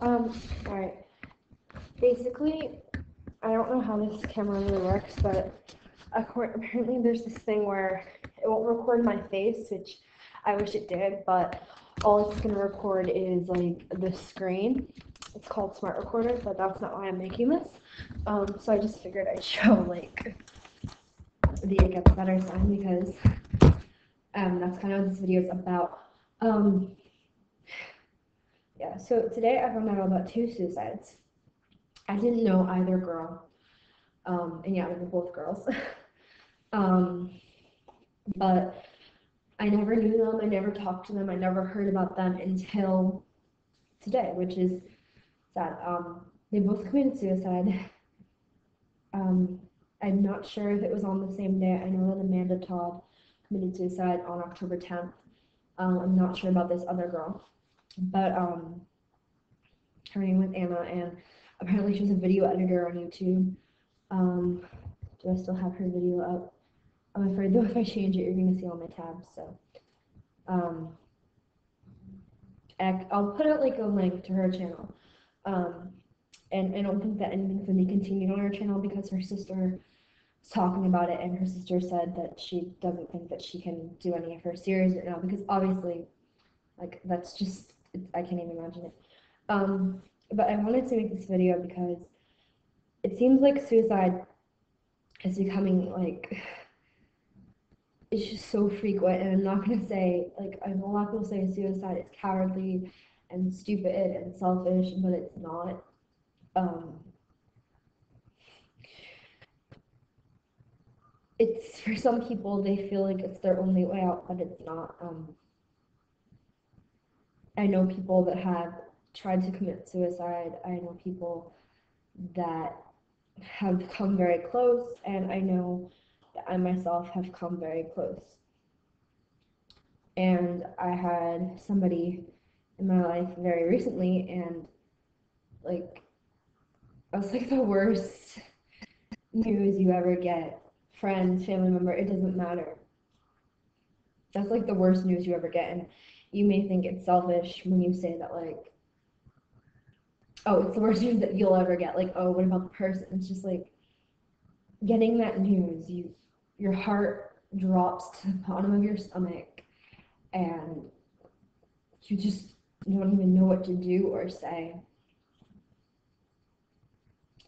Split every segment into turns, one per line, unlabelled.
Alright. Basically, I don't know how this camera really works, but apparently there's this thing where it won't record my face, which I wish it did, but all it's going to record is like the screen. It's called Smart Recorder, but that's not why I'm making this. So I just figured I'd show like the It Gets Better sign because that's kind of what this video is about. Yeah, so today I found out about 2 suicides. I didn't know either girl. And yeah, they were both girls. But I never knew them, I never talked to them, I never heard about them until today, which is sad. They both committed suicide. I'm not sure if it was on the same day. I know that Amanda Todd committed suicide on October 10th. I'm not sure about this other girl, but her name was Anna, and apparently she was a video editor on YouTube. Do I still have her video up? I'm afraid though if I change it, you're gonna see all my tabs. So, I'll put out like a link to her channel. And I don't think that anything's gonna be continued on her channel because her sister was talking about it, and her sister said that she doesn't think that she can do any of her series right now because obviously, like that's just I can't even imagine it. But I wanted to make this video because it seems like suicide is becoming like it's just so frequent, and I'm not gonna say like I know a lot of people say suicide is cowardly and stupid and selfish, but it's not. It's for some people they feel like it's their only way out, but it's not. I know people that have tried to commit suicide. I know people that have come very close, and I know that I myself have come very close. And I had somebody in my life very recently, and like it was like the worst news you ever get. Friends, family member, it doesn't matter. That's like the worst news you ever get, and you may think it's selfish when you say that, like, oh, it's the worst news that you'll ever get. Like, oh, what about the person? It's just like getting that news, your heart drops to the bottom of your stomach, and you just don't even know what to do or say.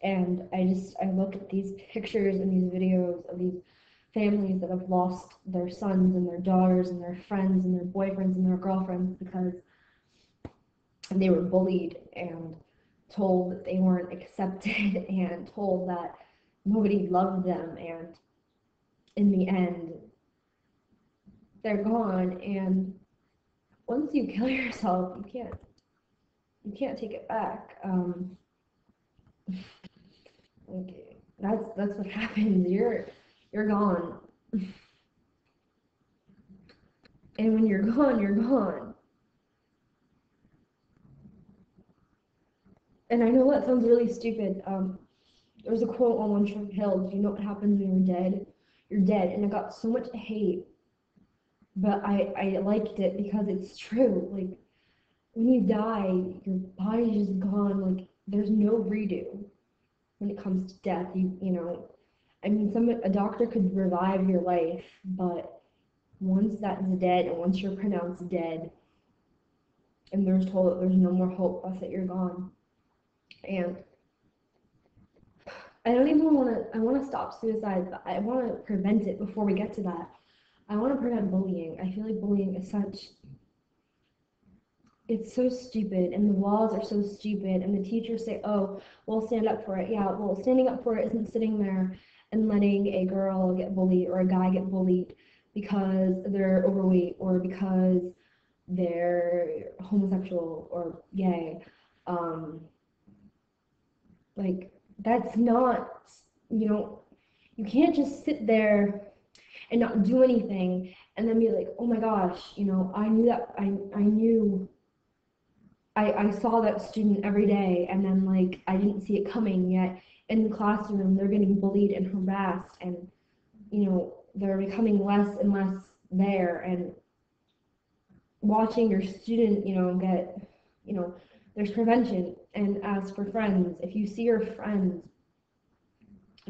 And I look at these pictures and these videos of these families that have lost their sons and their daughters and their friends and their boyfriends and their girlfriends because they were bullied and told that they weren't accepted and told that nobody loved them, and in the end they're gone. And once you kill yourself, you can't take it back. Like that's what happens. You're gone. And when you're gone, you're gone. And I know that sounds really stupid. There was a quote on One Tree Hill, do you know what happens when you're dead? You're dead. And it got so much hate. But I liked it because it's true. Like, when you die, your body's just gone. Like, there's no redo when it comes to death. You know, I mean, a doctor could revive your life, but once that's dead, and once you're pronounced dead, and there's told that there's no more hope, that's it, you're gone. And I don't even I want to stop suicide, but I want to prevent it before we get to that. I want to prevent bullying. I feel like bullying is it's so stupid, and the laws are so stupid, and the teachers say, oh, we'll stand up for it. Yeah, well, standing up for it isn't sitting there and letting a girl get bullied or a guy get bullied because they're overweight or because they're homosexual or gay. Like, that's not, you can't just sit there and not do anything and then be like, oh my gosh, I knew that, I saw that student every day, and then like I didn't see it coming, yet in the classroom they're getting bullied and harassed, and they're becoming less and less there, and watching your student get There's prevention. And as for friends, if you see your friends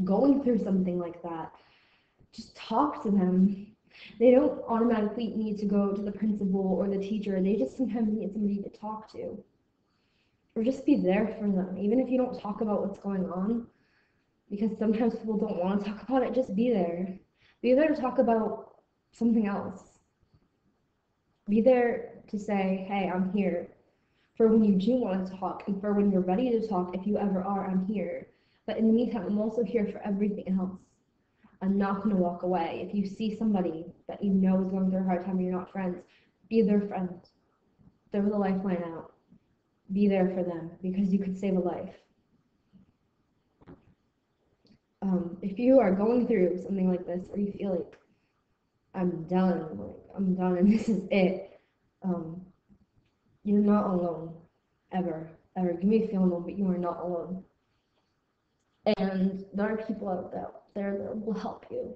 going through something like that, just talk to them. They don't automatically need to go to the principal or the teacher. They just sometimes need somebody to talk to. Or just be there for them, even if you don't talk about what's going on, because sometimes people don't want to talk about it. Just be there. Be there to talk about something else. Be there to say, hey, I'm here. For when you do want to talk, and for when you're ready to talk, if you ever are, I'm here. But in the meantime, I'm also here for everything else. I'm not going to walk away. If you see somebody that you know is going through a hard time and you're not friends, be their friend. Throw the lifeline out. Be there for them, because you could save a life. If you are going through something like this, or you feel like I'm done and this is it, you're not alone, ever. You may feel alone, but you are not alone. And there are people out there that will help you.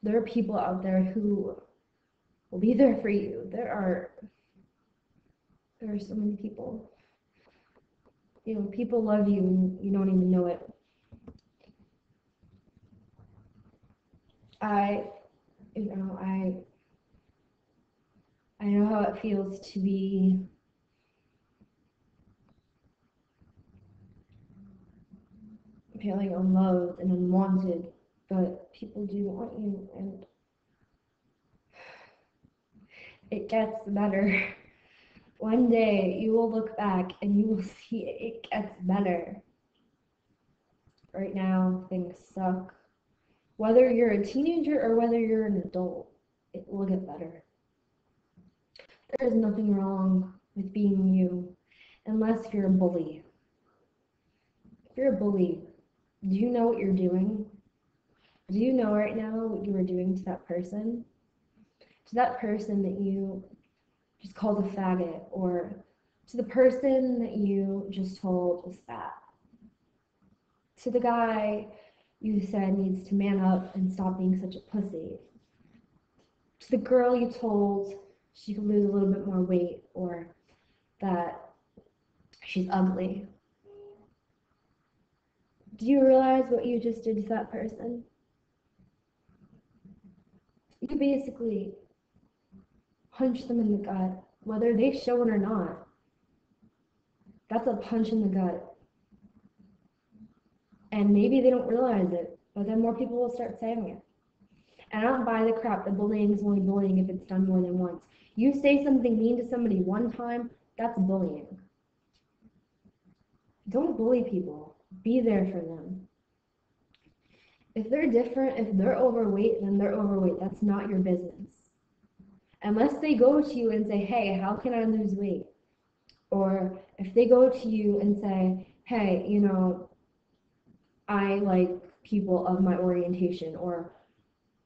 There are people out there who will be there for you. There are so many people. People love you and you don't even know it. I know how it feels to be feeling unloved and unwanted, but people do want you, and it gets better. One day you will look back and you will see it gets better. Right now, things suck. Whether you're a teenager or whether you're an adult, it will get better. There is nothing wrong with being you, unless you're a bully. If you're a bully, do you know what you're doing? Do you know right now what you are doing to that person? To that person that you just called a faggot, or to the person that you just told was fat? To the guy you said needs to man up and stop being such a pussy? To the girl you told she could lose a little bit more weight, or that she's ugly? Do you realize what you just did to that person? You basically punched them in the gut, whether they show it or not. That's a punch in the gut. And maybe they don't realize it, but then more people will start saying it. And I don't buy the crap that bullying is only bullying if it's done more than once. You say something mean to somebody one time, that's bullying. Don't bully people. Be there for them. If they're different, if they're overweight, then they're overweight. That's not your business. Unless they go to you and say, hey, how can I lose weight? Or if they go to you and say, hey, I like people of my orientation, or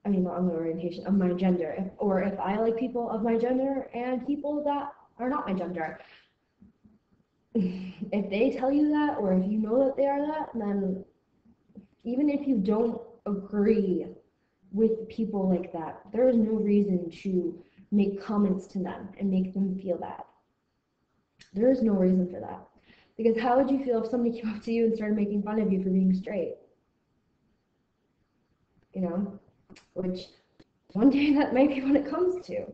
not of my orientation, of my gender. If I like people of my gender and people that are not my gender. If they tell you that, or if you know that they are that, then even if you don't agree with people like that, there is no reason to make comments to them and make them feel bad. There is no reason for that. Because how would you feel if somebody came up to you and started making fun of you for being straight? Which one day that might be what it comes to.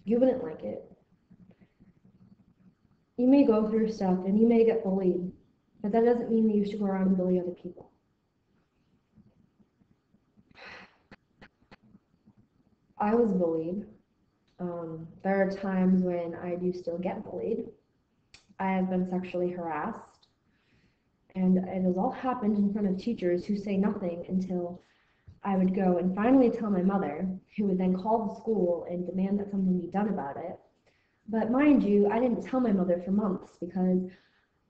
You wouldn't like it. You may go through stuff and you may get bullied, but that doesn't mean that you should go around and bully other people. I was bullied. There are times when I do still get bullied. I have been sexually harassed, and it has all happened in front of teachers who say nothing until I would go and finally tell my mother, who would then call the school and demand that something be done about it. But mind you, I didn't tell my mother for months because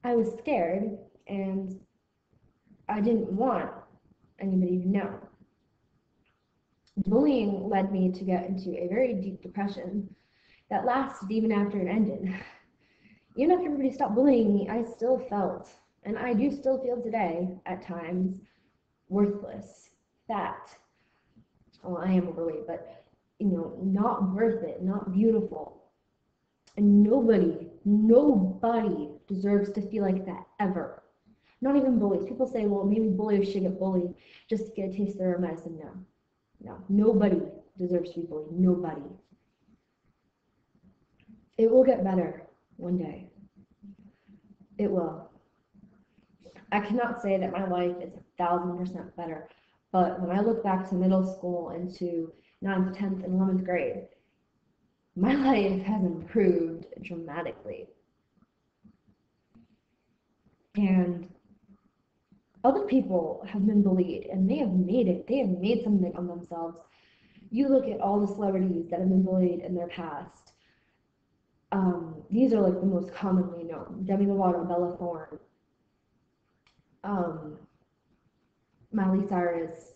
I was scared and I didn't want anybody to know. Bullying led me to get into a very deep depression that lasted even after it ended. Even after everybody stopped bullying me, I still felt, and I do still feel today at times, worthless, fat. Well, I am overweight, but not worth it, not beautiful. And nobody deserves to feel like that ever. Not even bullies. People say, well, maybe bullies should get bullied just to get a taste of their medicine. No. No. Nobody deserves to be bullied. Nobody. It will get better one day. It will. I cannot say that my life is 1,000% better, but when I look back to middle school and to 9th, 10th, and 11th grade, my life has improved dramatically. And other people have been bullied and they have made it. They have made something of themselves. You look at all the celebrities that have been bullied in their past. These are like the most commonly known. Demi Lovato, Bella Thorne, Miley Cyrus.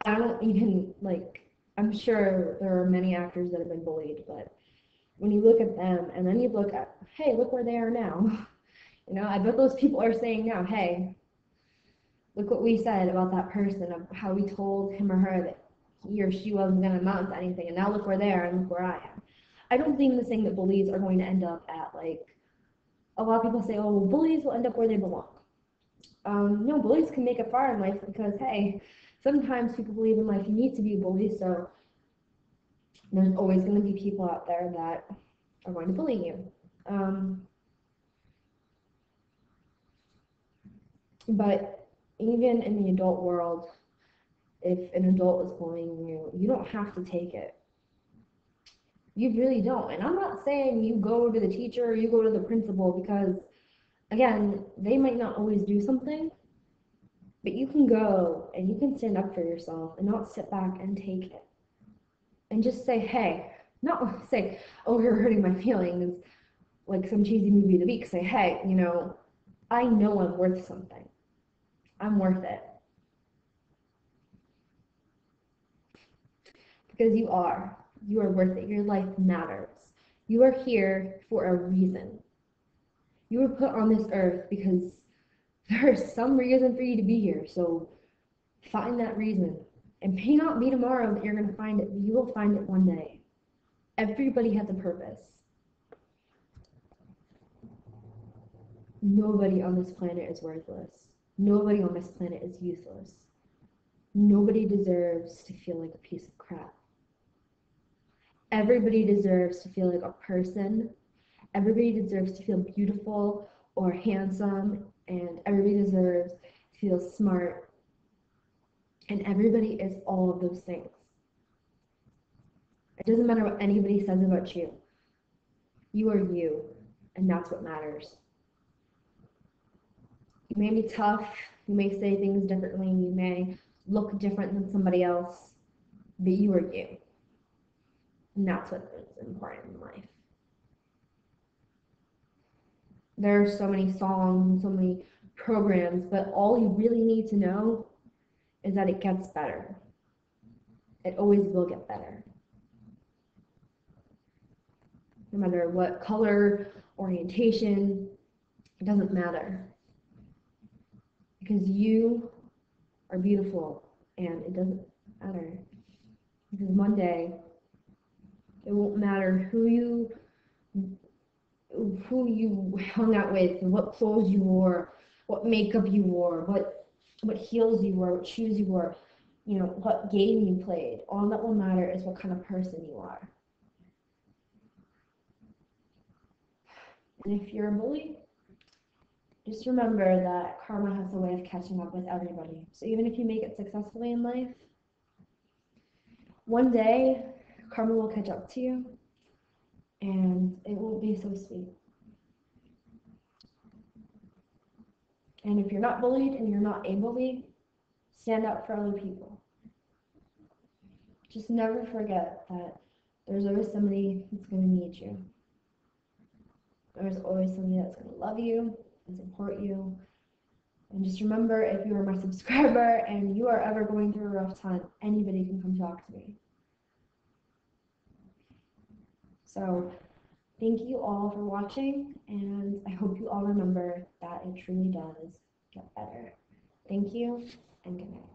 I don't even like. I'm sure there are many actors that have been bullied, but when you look at them and then you look at, hey, look where they are now. I bet those people are saying now, hey, look what we said about that person, of how we told him or her that he or she wasn't going to amount to anything, and now look where they are and look where I am. I don't think the saying that bullies are going to end up at, like, a lot of people say, oh, well, bullies will end up where they belong. No, bullies can make it far in life because, hey, sometimes people believe in life you need to be bullied, so there's always going to be people out there that are going to bully you. But even in the adult world, if an adult is bullying you, you don't have to take it. You really don't. And I'm not saying you go to the teacher or you go to the principal because, again, they might not always do something, but you can go and you can stand up for yourself and not sit back and take it. And just say, hey, not say, oh, you're hurting my feelings, like some cheesy movie of the week. Say, hey, I know I'm worth something. I'm worth it. Because you are. You are worth it. Your life matters. You are here for a reason. You were put on this earth because there is some reason for you to be here. So find that reason. It may not be tomorrow that you're going to find it, but you will find it one day. Everybody has a purpose. Nobody on this planet is worthless. Nobody on this planet is useless. Nobody deserves to feel like a piece of crap. Everybody deserves to feel like a person. Everybody deserves to feel beautiful or handsome, and everybody deserves to feel smart. And everybody is all of those things. It doesn't matter what anybody says about you. You are you, and that's what matters. You may be tough, you may say things differently, you may look different than somebody else, but you are you. And that's what's important in life. There are so many songs and so many programs, but all you really need to know is that it gets better. It always will get better. No matter what color, orientation, it doesn't matter. Because you are beautiful, and it doesn't matter. Because one day, it won't matter who you hung out with, what clothes you wore, what makeup you wore, what heels you wore, what shoes you wore, what game you played. All that will matter is what kind of person you are. And if you're a bully, just remember that karma has a way of catching up with everybody. So even if you make it successfully in life, one day karma will catch up to you, and it won't be so sweet. And if you're not bullied and you're not a bully, stand up for other people. Just never forget that there's always somebody that's going to need you. There's always somebody that's going to love you and support you. And just remember, if you are my subscriber and you are ever going through a rough time, anybody can come talk to me. So thank you all for watching, and I hope you all remember that it truly does get better. Thank you, and good night.